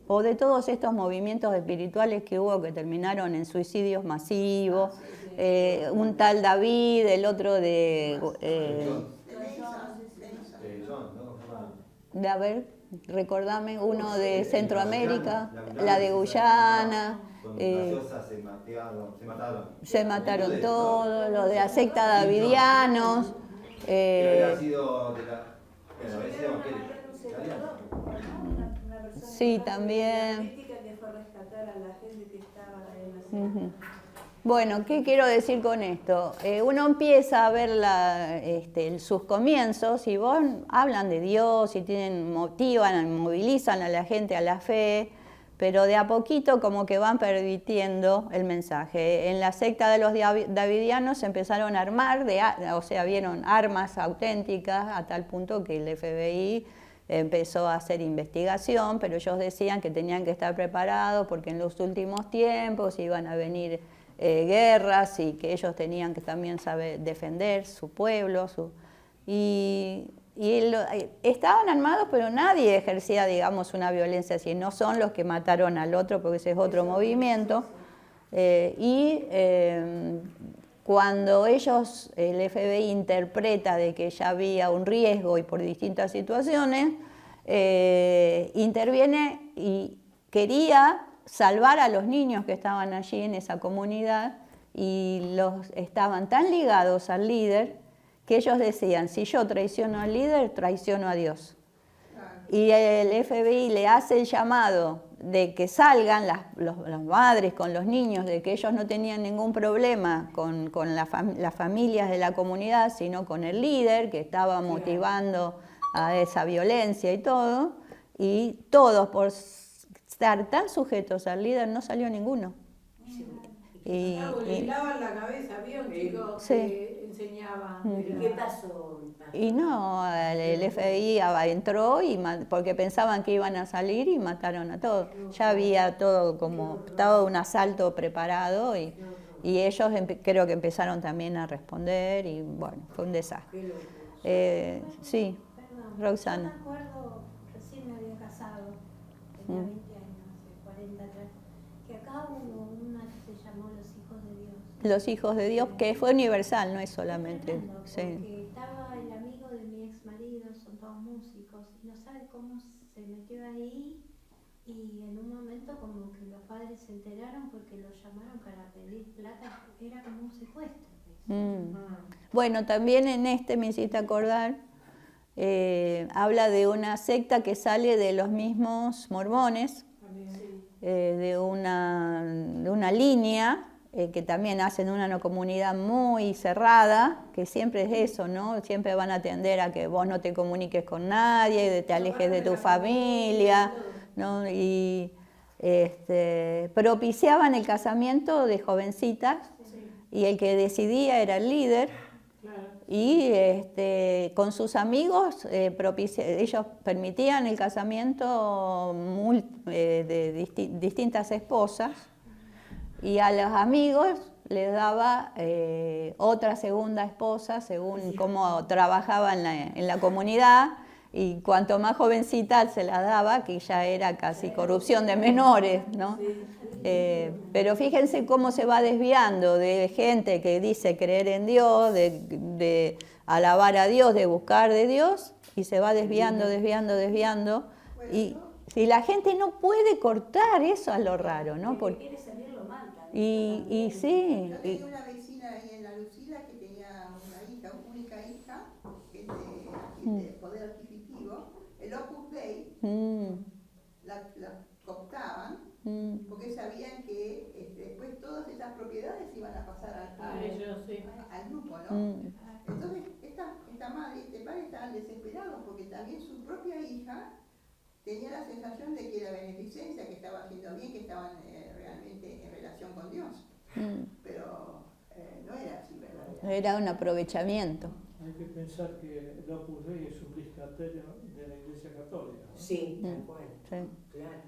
o de todos estos movimientos espirituales que hubo que terminaron en suicidios masivos. Un tal David, el otro de... John, ¿no? ¿Cómo se llama? de haber, recordame, uno de Centroamérica, la de Guyana. Con gaseosas Se mataron todos, los de la secta davidianos. Que había sido de la... Bueno, había sido italiano. Sí, también. Política que fue rescatar a la gente que estaba en la secta. Bueno, ¿qué quiero decir con esto? Uno empieza a ver sus comienzos y vos hablan de Dios y motivan, movilizan a la gente a la fe, pero de a poquito como que van pervirtiendo el mensaje. En la secta de los davidianos se empezaron a armar, vieron armas auténticas a tal punto que el FBI empezó a hacer investigación, pero ellos decían que tenían que estar preparados porque en los últimos tiempos iban a venir guerras y que ellos tenían que también saber defender su pueblo. Estaban armados, pero nadie ejercía, digamos, una violencia así. No son los que mataron al otro, porque ese es otro movimiento. Cuando el FBI interpreta de que ya había un riesgo y por distintas situaciones, interviene y quería salvar a los niños que estaban allí en esa comunidad y estaban tan ligados al líder que ellos decían, si yo traiciono al líder, traiciono a Dios. Y el FBI le hace el llamado de que salgan las madres con los niños, de que ellos no tenían ningún problema con las familias de la comunidad, sino con el líder que estaba motivando a esa violencia y todo. Y todos, por estar tan sujetos al líder, no salió ninguno. Le lavan la cabeza, había un chico que enseñaba. ¿Qué pasó? Y no, el FBI entró porque pensaban que iban a salir y mataron a todos. Ya había todo un asalto preparado y ellos creo que empezaron también a responder y bueno, fue un desastre. Sí, Perdón, Roxana. Yo me acuerdo, recién me había casado, tenía 20 años, hace 40 atrás, que acá hubo una que se llamó Los Hijos de Dios. Los Hijos de Dios, que fue universal, no es solamente. Tremendo, Sí. porque estaba el amigo de mi ex marido, son todos músicos, y no sabe cómo se metió ahí, y en un momento como que los padres se enteraron porque los llamaron para pedir plata, era como un secuestro. Bueno, también me hiciste acordar, habla de una secta que sale de los mismos mormones, de una línea que también hacen una comunidad muy cerrada, que siempre es eso, ¿no? Siempre van a tender a que vos no te comuniques con nadie, te alejes de tu familia, ¿no? Y propiciaban el casamiento de jovencitas y el que decidía era el líder. Y con sus amigos ellos permitían el casamiento de distintas esposas y a los amigos les daba otra segunda esposa según cómo trabajaba en la comunidad, y cuanto más jovencita se la daba, que ya era casi corrupción de menores, ¿no? Pero fíjense cómo se va desviando de gente que dice creer en Dios, de alabar a Dios, de buscar de Dios, y se va desviando. Y la gente no puede cortar eso, a lo raro, ¿no? Quiere salirlo mal también. Y sí. Yo tenía una vecina ahí en La Lucila que tenía una hija, única hija, que es de poder adquisitivo, el Opus Dei, la cooptaban, porque sabían que después todas esas propiedades iban a pasar al grupo, ¿no? Entonces, esta madre y este padre estaban desesperados porque también su propia hija tenía la sensación de que era beneficencia, que estaba haciendo bien, que estaban realmente en relación con Dios. Pero no era así, ¿verdad? Era un aprovechamiento. que pensar que el Opus Dei es un rescatero de la Iglesia Católica, ¿no? Sí, tal cual. Sí. Claro.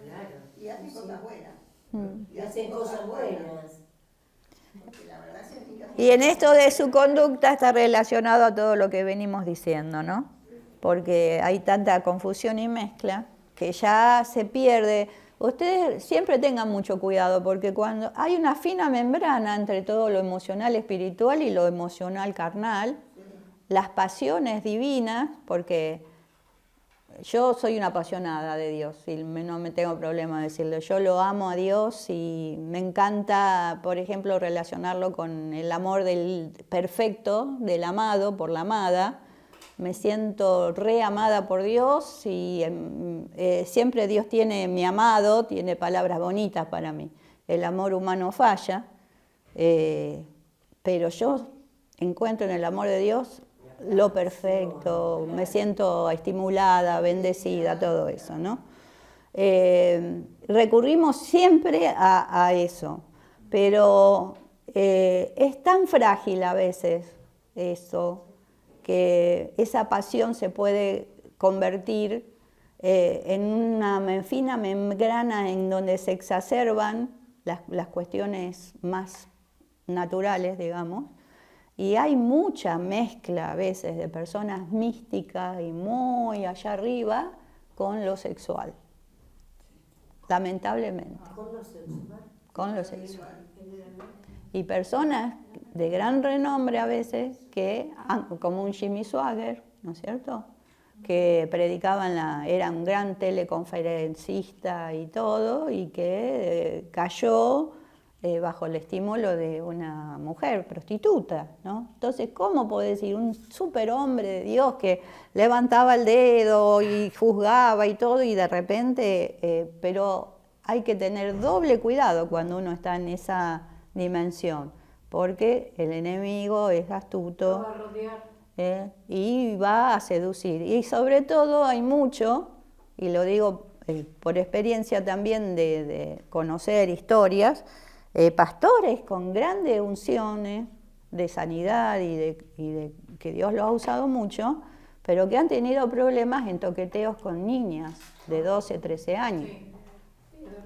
Claro. Y hacen Sí. cosas buenas. Y hacen cosas buenas. Porque la verdad es que Y en esto de su conducta está relacionado a todo lo que venimos diciendo, ¿no? Porque hay tanta confusión y mezcla que ya se pierde. Ustedes siempre tengan mucho cuidado porque cuando hay una fina membrana entre todo lo emocional espiritual y lo emocional carnal, las pasiones divinas, porque yo soy una apasionada de Dios y no me tengo problema de decirlo. Yo lo amo a Dios y me encanta, por ejemplo, relacionarlo con el amor del perfecto, del amado por la amada. Me siento reamada por Dios y siempre Dios tiene mi amado, tiene palabras bonitas para mí. El amor humano falla, pero yo encuentro en el amor de Dios lo perfecto, me siento estimulada, bendecida, todo eso, ¿no? Recurrimos siempre a eso, pero es tan frágil a veces eso, que esa pasión se puede convertir en una fina membrana en donde se exacerban las cuestiones más naturales, digamos, y hay mucha mezcla a veces de personas místicas y muy allá arriba con lo sexual, lamentablemente, Con lo sexual. con lo sexual. Y personas de gran renombre a veces, que como un Jimmy Swaggart, ¿no es cierto?, que predicaban, era un gran teleconferencista y todo, y que cayó bajo el estímulo de una mujer prostituta, ¿no? Entonces, ¿cómo puede decir un superhombre de Dios que levantaba el dedo y juzgaba y todo, y de repente, pero hay que tener doble cuidado cuando uno está en esa dimensión, porque el enemigo es astuto. Va a rodear. Y va a seducir. Y sobre todo hay mucho, y lo digo por experiencia también de conocer historias, pastores con grandes unciones de sanidad y de que Dios los ha usado mucho, pero que han tenido problemas en toqueteos con niñas de 12, 13 años.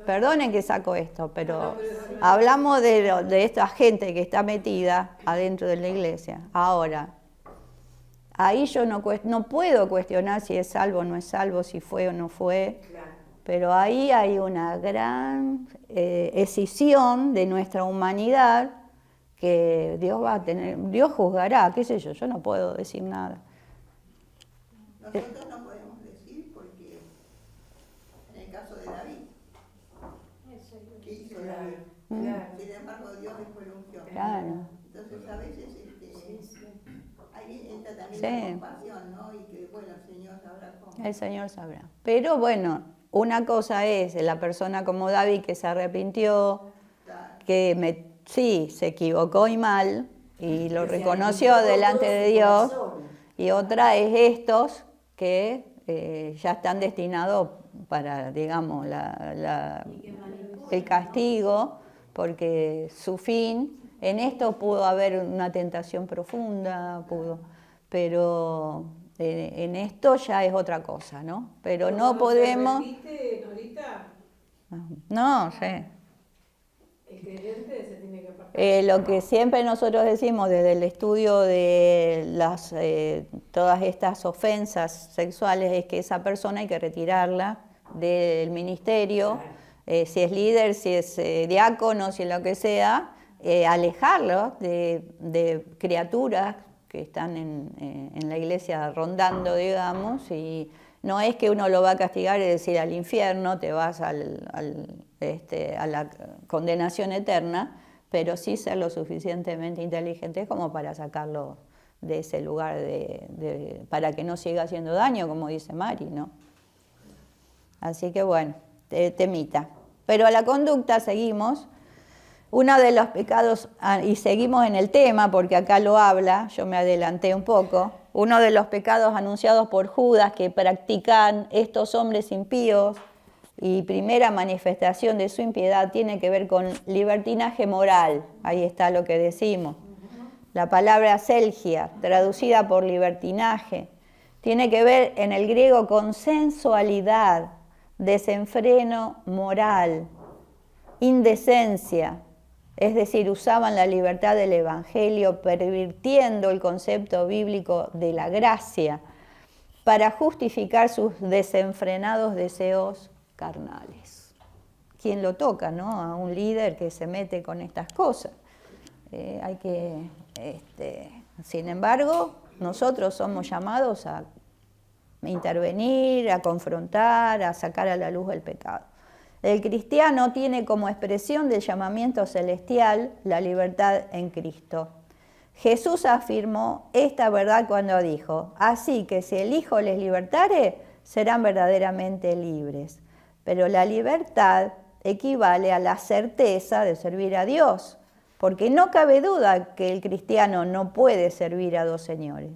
Perdonen que saco esto, pero hablamos de esta gente que está metida adentro de la iglesia. Ahora, ahí yo no puedo cuestionar si es salvo o no es salvo, si fue o no fue, pero ahí hay una gran escisión de nuestra humanidad que Dios juzgará, qué sé yo no puedo decir nada. nosotros no podemos decir porque en el caso de David, ¿qué hizo David? Sin embargo, Dios después lo ungió. Claro. Entonces, a veces ahí entra también Sí. la compasión, ¿no? Y que, bueno, el Señor sabrá cómo. El Señor sabrá. Pero bueno, una cosa es la persona como David que se arrepintió, Claro. que sí, se equivocó y mal, y lo Que se reconoció arrepintió con delante todo de su Dios, corazón. y otra es estos que ya están destinados para, digamos, el castigo, porque su fin, en esto pudo haber una tentación profunda, pero en esto ya es otra cosa, ¿no? Pero no podemos... ¿Se repite, Norita? No, sí. El creyente se tiene que apartar. Lo que siempre nosotros decimos desde el estudio de todas estas ofensas sexuales es que esa persona hay que retirarla del ministerio, si es líder, si es diácono, si es lo que sea, alejarlo de criaturas que están en la iglesia rondando, digamos, y no es que uno lo va a castigar y decir al infierno, te vas a la condenación eterna, pero sí ser lo suficientemente inteligente como para sacarlo de ese lugar, para que no siga haciendo daño, como dice Mari, ¿no? Así que bueno, temita. Pero a la conducta seguimos. Uno de los pecados, y seguimos en el tema porque acá lo habla, yo me adelanté un poco, uno de los pecados anunciados por Judas que practican estos hombres impíos y primera manifestación de su impiedad tiene que ver con libertinaje moral, ahí está lo que decimos. La palabra selgia, traducida por libertinaje, tiene que ver en el griego con sensualidad, desenfreno moral, indecencia. Es decir, usaban la libertad del Evangelio pervirtiendo el concepto bíblico de la gracia para justificar sus desenfrenados deseos carnales. ¿Quién lo toca, no? A un líder que se mete con estas cosas. Sin embargo, nosotros somos llamados a intervenir, a confrontar, a sacar a la luz el pecado. El cristiano tiene como expresión del llamamiento celestial la libertad en Cristo. Jesús afirmó esta verdad cuando dijo: así que si el Hijo les libertare, serán verdaderamente libres. Pero la libertad equivale a la certeza de servir a Dios, porque no cabe duda que el cristiano no puede servir a dos señores.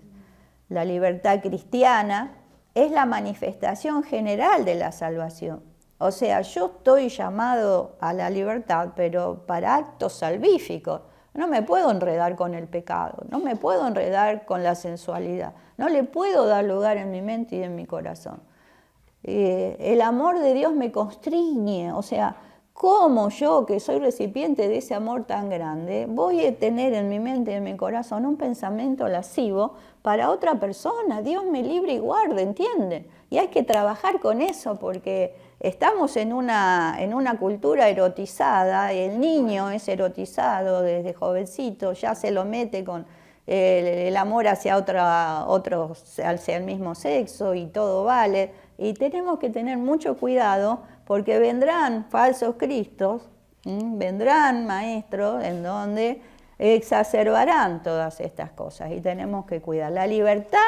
La libertad cristiana es la manifestación general de la salvación. O sea, yo estoy llamado a la libertad, pero para actos salvíficos. No me puedo enredar con el pecado, no me puedo enredar con la sensualidad, no le puedo dar lugar en mi mente y en mi corazón. El amor de Dios me constriñe, o sea, ¿cómo yo, que soy recipiente de ese amor tan grande, voy a tener en mi mente y en mi corazón un pensamiento lascivo para otra persona? Dios me libre y guarde, ¿entienden? Y hay que trabajar con eso porque estamos en una cultura erotizada, y el niño es erotizado desde jovencito, ya se lo mete con el amor hacia hacia el mismo sexo y todo vale. Y tenemos que tener mucho cuidado porque vendrán falsos cristos, vendrán maestros en donde exacerbarán todas estas cosas y tenemos que cuidar. La libertad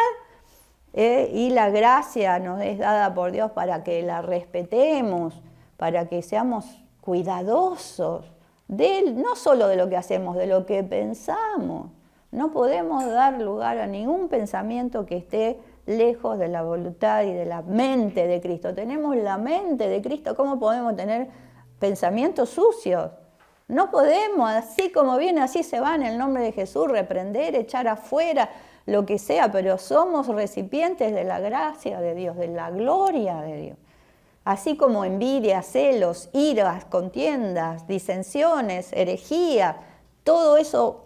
y la gracia nos es dada por Dios para que la respetemos, para que seamos cuidadosos de Él, no solo de lo que hacemos, de lo que pensamos. No podemos dar lugar a ningún pensamiento que esté lejos de la voluntad y de la mente de Cristo. Tenemos la mente de Cristo, ¿cómo podemos tener pensamientos sucios? No podemos, así como viene, así se va en el nombre de Jesús, reprender, echar afuera, lo que sea, pero somos recipientes de la gracia de Dios, de la gloria de Dios. Así como envidia, celos, iras, contiendas, disensiones, herejía, todo eso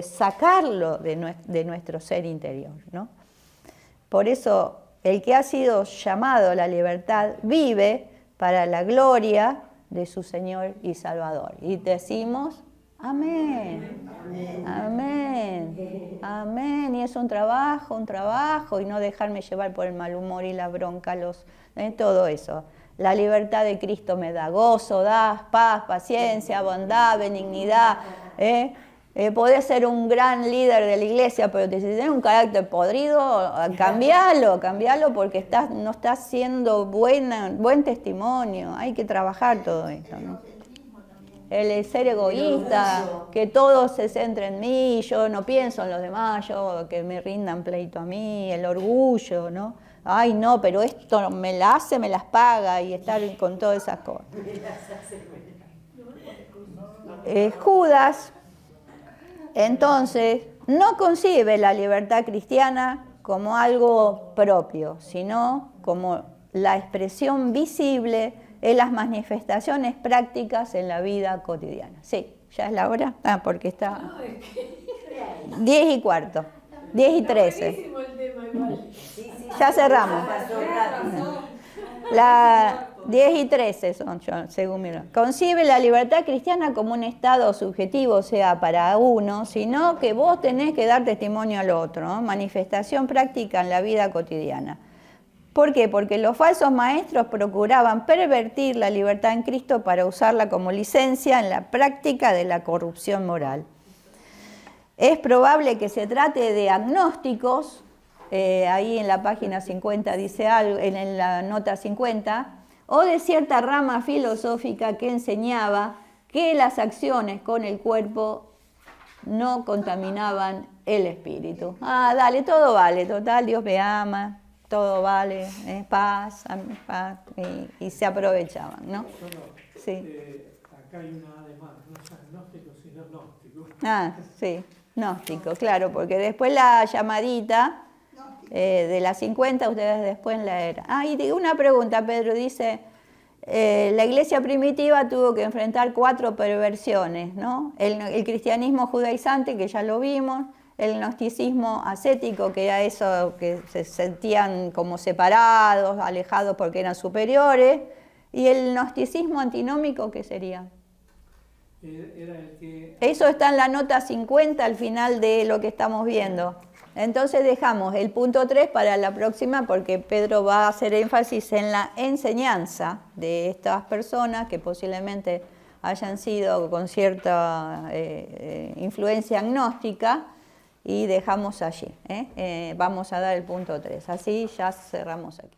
sacarlo de nuestro ser interior, ¿no? Por eso el que ha sido llamado a la libertad vive para la gloria de su Señor y Salvador. Y decimos, amén, amén, amén. Y es un trabajo, y no dejarme llevar por el mal humor y la bronca, todo eso. La libertad de Cristo me da gozo, da paz, paciencia, bondad, benignidad. Podés ser un gran líder de la iglesia, pero si tienes un carácter podrido, cambialo porque no estás siendo buen testimonio. Hay que trabajar todo esto, ¿no? El ser egoísta, que todo se centre en mí, yo no pienso en los demás, que me rindan pleito a mí, el orgullo, ¿no? Ay, no, pero esto me las paga, y estar con todas esas cosas. Judas, entonces, no concibe la libertad cristiana como algo propio, sino como la expresión visible en las manifestaciones prácticas en la vida cotidiana. Sí, ¿ya es la hora? Porque está 10:15, 10:13. Ya cerramos. La 10:13 son, según mi. Concibe la libertad cristiana como un estado subjetivo, o sea, para uno, sino que vos tenés que dar testimonio al otro, ¿no? Manifestación práctica en la vida cotidiana. ¿Por qué? Porque los falsos maestros procuraban pervertir la libertad en Cristo para usarla como licencia en la práctica de la corrupción moral. Es probable que se trate de agnósticos, ahí en la página 50 dice algo, en la nota 50, o de cierta rama filosófica que enseñaba que las acciones con el cuerpo no contaminaban el espíritu. Dale, todo vale, total, Dios me ama, todo vale, paz, y se aprovechaban, ¿no? Sí. Acá hay una además, no es agnóstico, sino gnóstico. Sí. Gnóstico, claro, porque después la llamadita de las 50 ustedes después la era. Ah, y una pregunta, Pedro, dice, la iglesia primitiva tuvo que enfrentar 4 perversiones, ¿no? El cristianismo judaizante, que ya lo vimos, el gnosticismo ascético, que era eso que se sentían como separados, alejados porque eran superiores, y el gnosticismo antinómico, ¿qué sería? Era el que... Eso está en la nota 50 al final de lo que estamos viendo. Entonces dejamos el punto 3 para la próxima porque Pedro va a hacer énfasis en la enseñanza de estas personas que posiblemente hayan sido con cierta influencia gnóstica y dejamos allí. Vamos a dar el punto 3. Así ya cerramos aquí.